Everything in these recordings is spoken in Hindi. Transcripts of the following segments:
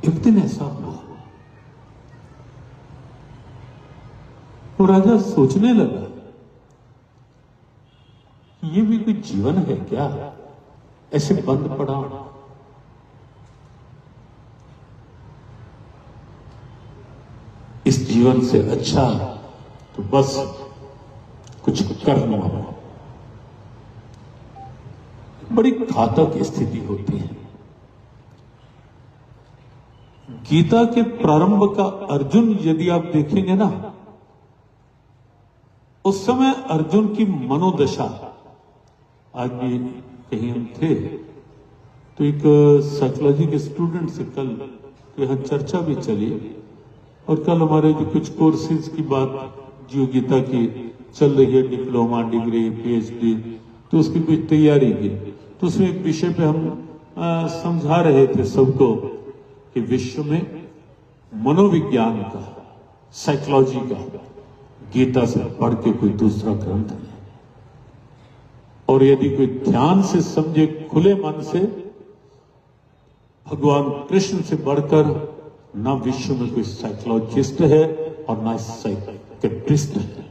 एक दिन ऐसा हुआ वो राजा सोचने लगा, ये भी कोई जीवन है क्या, ऐसे बंद पड़ा। इस जीवन से अच्छा तो बस कुछ करना हो। बड़ी घातक स्थिति होती है। गीता के प्रारंभ का अर्जुन यदि आप देखेंगे ना, उस समय अर्जुन की मनोदशा, आज भी कहीं हम थे तो एक साइकोलॉजी के स्टूडेंट से कल तो यहां चर्चा भी चली, और कल हमारे जो कुछ कोर्सेज की बात जो गीता की चल रही है, डिप्लोमा, डिग्री, पीएचडी, तो उसकी कुछ तैयारी की, तो उसमें एक विषय पे हम समझा रहे थे सबको कि विश्व में मनोविज्ञान का, साइकोलॉजी का गीता से बढ़ के कोई दूसरा ग्रंथ नहीं। और यदि कोई ध्यान से समझे, खुले मन से, भगवान कृष्ण से बढ़कर ना विश्व में कोई साइकोलॉजिस्ट है और ना साइकियाट्रिस्ट है।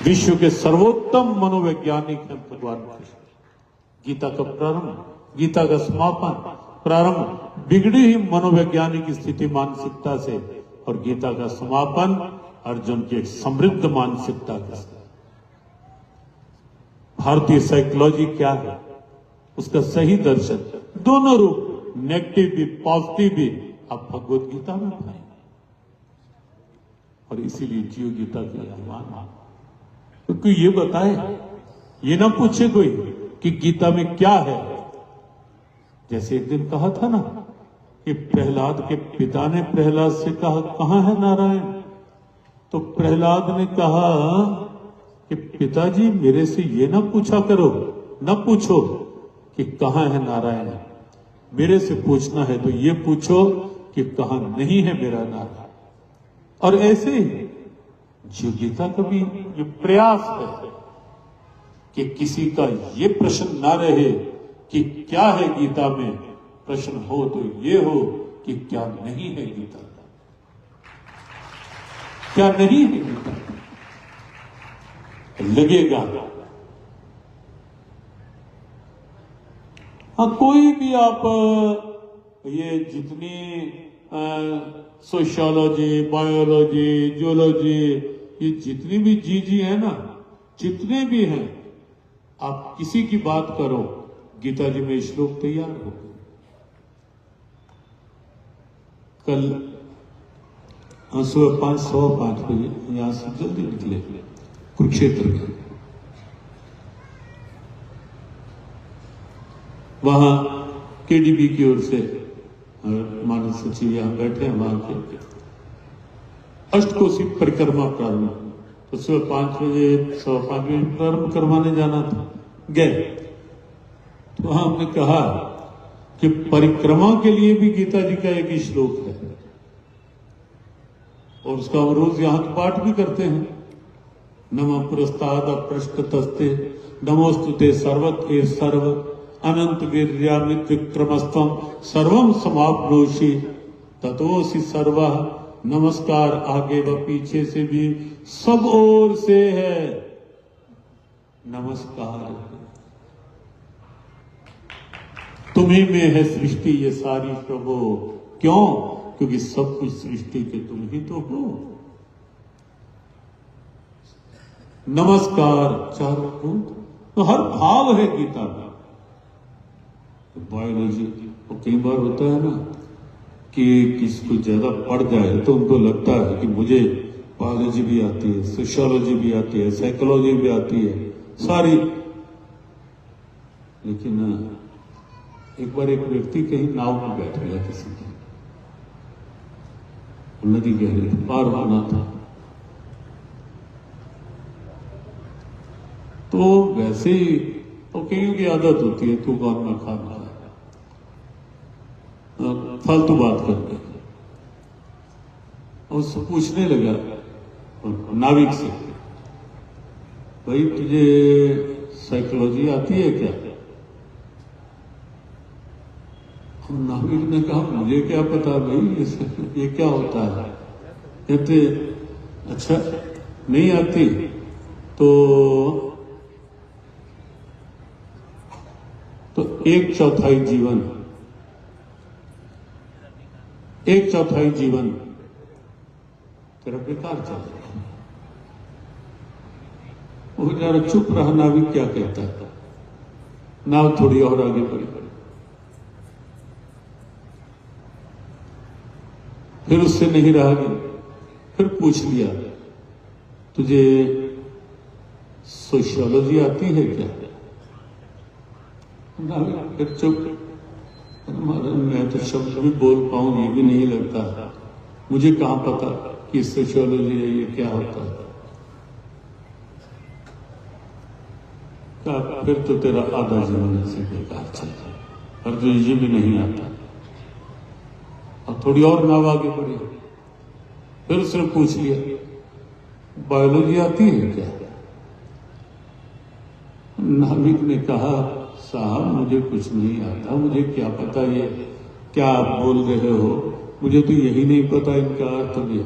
विश्व के सर्वोत्तम मनोवैज्ञानिक हैं भगवान कृष्ण। गीता का प्रारंभ, गीता का समापन, प्रारंभ बिगड़ी हुई मनोवैज्ञानिक स्थिति मानसिकता से, और गीता का समापन अर्जुन की एक समृद्ध मानसिकता के साथ। भारतीय साइकोलॉजी क्या है, उसका सही दर्शन, दोनों रूप, नेगेटिव भी पॉजिटिव भी, आप भगवत गीता में पाएंगे। और इसीलिए जीव गीता के आह्वान, क्योंकि ये बताए, ये ना पूछे कोई कि गीता में क्या है। जैसे एक दिन कहा था ना कि प्रहलाद के पिता ने प्रहलाद से कहा, कहां है नारायण? तो प्रहलाद ने कहा कि पिताजी मेरे से ये ना पूछा करो, ना पूछो कि कहां है नारायण, मेरे से पूछना है तो ये पूछो कि कहां नहीं है मेरा नारायण। और ऐसे ही जो गीता का भी ये प्रयास है कि किसी का ये प्रश्न ना रहे कि क्या है गीता में, प्रश्न हो तो ये हो कि क्या नहीं है गीता का, क्या नहीं है गीता का। लगेगा हाँ, कोई भी आप ये जितनी सोशियोलॉजी, बायोलॉजी, जियोलॉजी, ये जितनी भी जी है ना, जितने भी हैं, आप किसी की बात करो, गीता जी में श्लोक तैयार हो गए। कल सुबह 5:15 बजे यहां से जल्दी निकले कुरुक्षेत्र में, वहां केडीबी की ओर से मानव सचिव यहां बैठे हैं, वहां के अष्टकोशी परिक्रमा प्रारंभ, तो सुबह 5 बजे 5:15 बजे प्रारंभ करवाने जाना था, गए तो वहां हमने कहा कि परिक्रमा के लिए भी गीता जी का एक ही श्लोक है, और उसका हम रोज यहां तो पाठ भी करते हैं। नमः पुरस्ताद पृष्ठतस्ते नमोस्तुते सर्वत्र सर्व अनंत वीर्यामित विक्रमस्तम सर्वम समाप्नोषि ततोसि सर्वः। नमस्कार आगे व पीछे से भी, सब ओर से है नमस्कार। तुम्ही में है सृष्टि ये सारी प्रभु, क्यों? क्योंकि सब कुछ सृष्टि के तुम ही तो हो। नमस्कार चारों भूत, तो हर भाव है गीता में। तो बायोलॉजी तो कई बार होता है ना कि किसको ज्यादा पढ़ जाए तो उनको लगता है कि मुझे बायोलॉजी भी आती है, सोशियोलॉजी भी आती है, साइकोलॉजी भी आती है सारी। लेकिन एक बार एक व्यक्ति कहीं नाव में बैठ गया, किसी की नदी गहरी पार होना था, तो वैसे ही तो कईयों की आदत होती है तू कौन ना खाना फालतू बात करके, और उससे पूछने लगा नाविक से, भाई तुझे साइकोलॉजी आती है क्या? नाविक ने कहा मुझे क्या पता भाई ये क्या होता है। कहते अच्छा नहीं आती तो 1/4 जीवन, 1/4 जीवन तेरा बेकार चल रहा। वो जरा चुप रहा। नाविक क्या कहता था, नाव थोड़ी और आगे बढ़ी। फिर उससे नहीं रहा गया, फिर पूछ लिया तुझे सोशियोलॉजी आती है क्या? फिर चुप। मैं तो शब्द भी बोल पाऊं ये भी नहीं लगता, मुझे कहां पता कि सोशियोलॉजी है, ये क्या होता है। फिर तो तेरा आधा जीवन ऐसे बेकार चल रहा, और तुझे ये भी नहीं आता। और थोड़ी और नाव आगे बढ़ी, फिर उसने पूछ लिया बायोलॉजी आती है क्या? नाविक ने कहा साहब मुझे कुछ नहीं आता, मुझे क्या पता ये क्या आप बोल रहे हो, मुझे तो यही नहीं पता इनका अर्थ भी।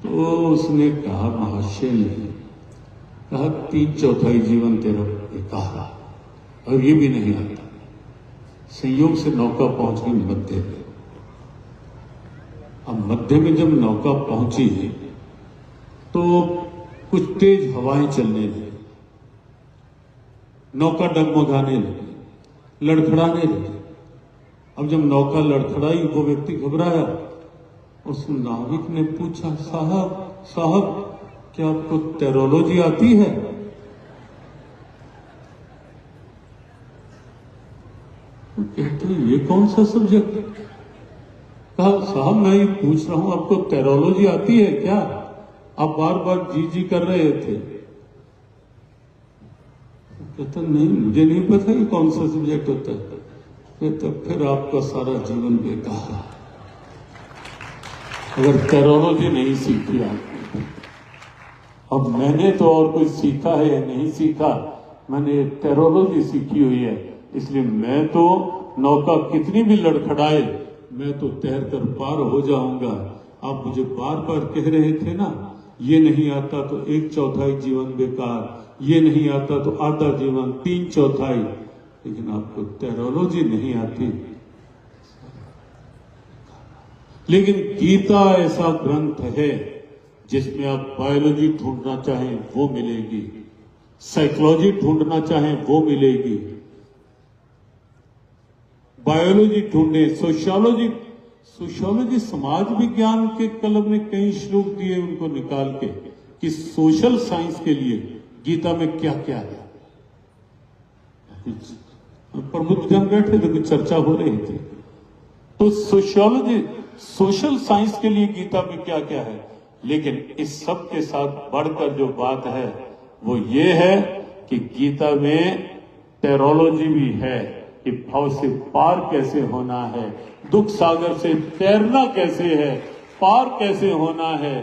तो उसने कहा महाशय ने कहा 3/4 जीवन तेरा बेकार, और ये भी नहीं आता। संयोग से नौका पहुंच गई मध्य में। अब मध्य में जब नौका पहुंची तो कुछ तेज हवाएं चलने लगी, नौका डगमगाने लगी, लड़खड़ाने लगी। अब जब नौका लड़खड़ाई वो व्यक्ति घबराया। उस नाविक ने पूछा साहब साहब क्या आपको टेरोलॉजी आती है? कहते ये कौन सा सब्जेक्ट? कहा साहब मैं ये पूछ रहा हूं आपको टेरोलॉजी आती है क्या? आप बार बार जी जी कर रहे थे। कहता नहीं मुझे नहीं पता ये कौन सा सब्जेक्ट होता है। कहता फिर आपका सारा जीवन बेकार है, अगर टेरोलॉजी नहीं सीखी आपने। अब मैंने तो और कुछ सीखा है या नहीं सीखा, मैंने टेरोलॉजी सीखी हुई है, इसलिए मैं तो नौका कितनी भी लड़खड़ाए मैं तो तैर कर पार हो जाऊंगा। आप मुझे बार बार कह रहे थे ना ये नहीं आता तो 1/4 जीवन बेकार, ये नहीं आता तो आधा जीवन, 3/4, लेकिन आपको टेरोलॉजी नहीं आती। लेकिन गीता ऐसा ग्रंथ है जिसमें आप बायोलॉजी ढूंढना चाहें वो मिलेगी, साइकोलॉजी ढूंढना चाहें वो मिलेगी। बायोलॉजी ढूंढे, सोशियोलॉजी समाज विज्ञान के कलम ने कई श्लोक दिए उनको निकाल के कि सोशल साइंस के लिए गीता में क्या क्या है। प्रबुद्ध जन बैठे थे, कुछ चर्चा हो रही थी, तो सोशियोलॉजी सोशल साइंस के लिए गीता में क्या क्या है। लेकिन इस सब के साथ बढ़कर जो बात है वो ये है कि गीता में टेरोलॉजी भी है कि भाव से पार कैसे होना है, दुख सागर से तैरना कैसे है, पार कैसे होना है।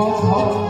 राधा